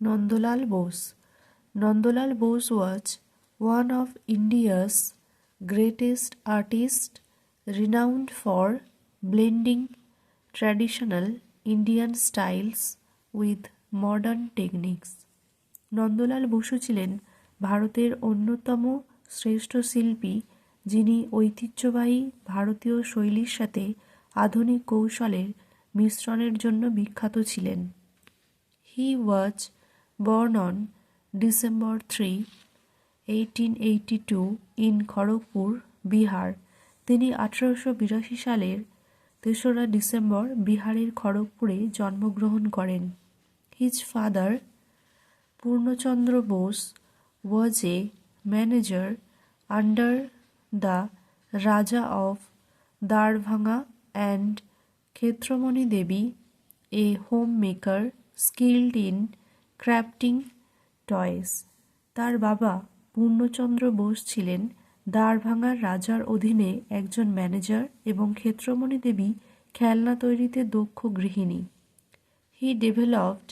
Nandalal Bose. Nandalal Bose was one of India's greatest artists, renowned for blending traditional Indian styles with modern techniques. Nandalal Basu ছিলেন ভারতের অন্যতম শ্রেষ্ঠ শিল্পী, যিনি ঐতিহ্যবাহী ভারতীয় শৈলীর সাথে আধুনিক কৌশলের মিশ্রণের জন্য বিখ্যাত ছিলেন। He was born on December 3, 1882 in Kharagpur, Bihar. তিনি 1882 সালের 3রা ডিসেম্বর বিহারের খড়গপুরে জন্মগ্রহণ করেন। His father, Purnachandra Bose, was a manager under the Raja of Darbhanga, and Khetramani Devi, a homemaker skilled in crafting toys. তার বাবা পূর্ণচন্দ্র বোস ছিলেন দ্বারভাঙার রাজার অধীনে একজন ম্যানেজার এবং ক্ষেত্রমণি দেবী খেলনা তৈরিতে দক্ষ গৃহিণী। He developed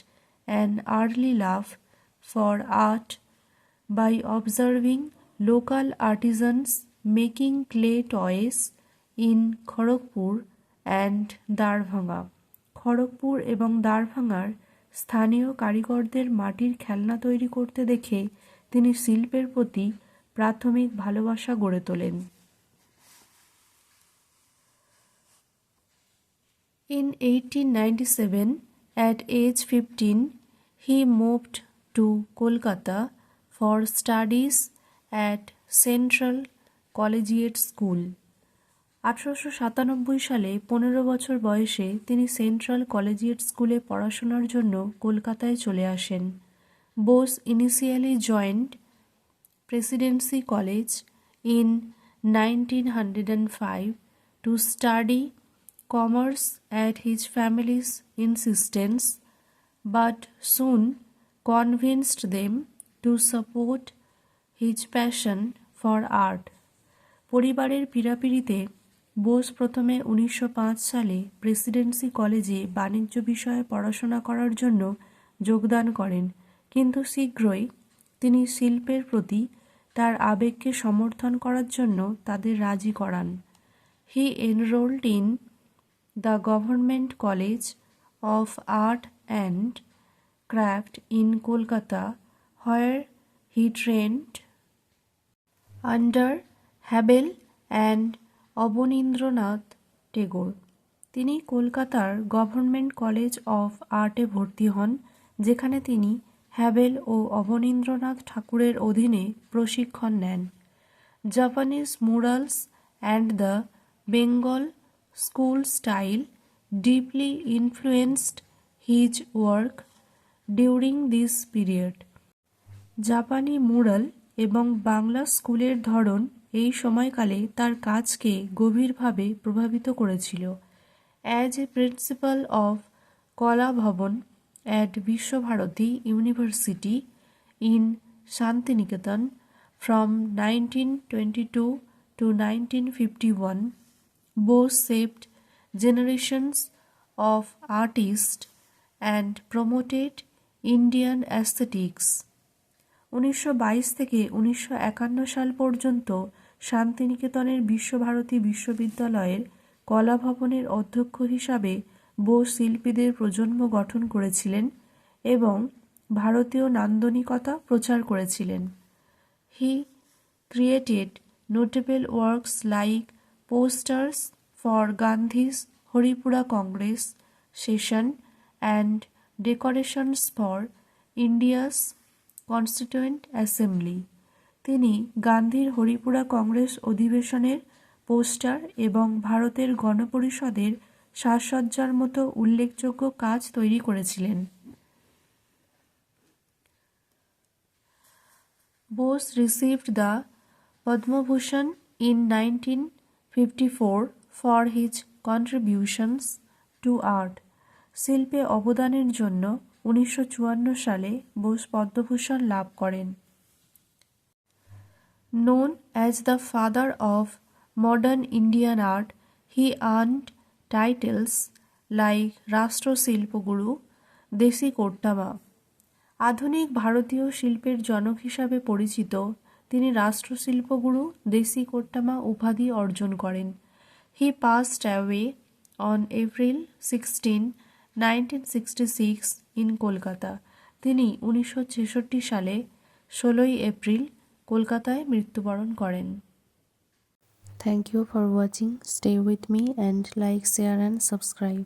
an early love for art by observing local artisans making clay toys in Kharagpur and Darbhanga. Kharagpur এবং দ্বারভাঙার স্থানীয় কারিগরদের মাটির খেলনা তৈরি করতে দেখে তিনি শিল্পের প্রতি প্রাথমিক ভালোবাসা গড়ে তোলেন। In 1897, at age 15, he moved to Kolkata for studies at Central Collegiate School. 1897 সালে 15 বছর বয়সে তিনি সেন্ট্রাল কলেজিয়েট স্কুলে পড়াশোনার জন্য কলকাতায় চলে আসেন। Bose initially joined Presidency College in 1905 to study commerce at his family's insistence, but soon convinced them to support his passion for art. পরিবারের পীড়াপিড়িতে বোস প্রথমে 1905 সালে প্রেসিডেন্সি কলেজে বাণিজ্য বিষয়ে পড়াশোনা করার জন্য যোগদান করেন, কিন্তু শীঘ্রই তিনি শিল্পের প্রতি তার আবেগকে সমর্থন করার জন্য তাদের রাজি করান। He enrolled in the Government College of Art and Craft in Kolkata, where he trained under Habel and Abanindranath Tagore. তিনি কলকাতার গভর্নমেন্ট কলেজ অফ আর্টে ভর্তি হন, যেখানে তিনি হ্যাবেল ও অবনীন্দ্রনাথ ঠাকুরের অধীনে প্রশিক্ষণ নেন। Japanese murals and the Bengal school style deeply influenced his work during this period. জাপানি মুরাল এবং বাংলা স্কুলের ধরন এই সময়কালে তার কাজকে গভীরভাবে প্রভাবিত করেছিল। As a principal of Kala Bhavana at Visva Bharati university in Santiniketan from 1922 to 1951, Bose shaped generations of artists and promoted Indian aesthetics. 1922 থেকে 1951 সাল পর্যন্ত শান্তিনিকেতনের বিশ্বভারতী বিশ্ববিদ্যালয়ের কলা ভবনের অধ্যক্ষ হিসাবে বোস শিল্পীদের প্রজন্ম গঠন করেছিলেন এবং ভারতীয় নান্দনিকতা প্রচার করেছিলেন। He created notable works like posters for Gandhi's Haripura Congress session and decorations for India's Constituent Assembly. তিনি গান্ধীর হরিপুরা কংগ্রেস অধিবেশনের পোস্টার এবং ভারতের গণপরিষদের সাজসজ্জার মতো উল্লেখযোগ্য কাজ তৈরি করেছিলেন। Bose received the Padma Bhushan in 1954 for his contributions to art. শিল্পে অবদানের জন্য 1954 সালে বোস পদ্মভূষণ লাভ করেন। Known as the father of modern Indian art, he earned titles like Rashtra Shilpa Guru, Desi Kottama, আধুনিক ভারতীয় শিল্পের জনক হিসাবে পরিচিত, তিনি রাষ্ট্রশিল্পগুরু দেসি কোট্টামা উপাধি অর্জন করেন। He passed away on April 16, 1966 in Kolkata. তিনি 1966 সালে 16ই এপ্রিল কলকাতায় মৃত্যুবরণ করেন। Thank you for watching. Stay with me and like, share and subscribe.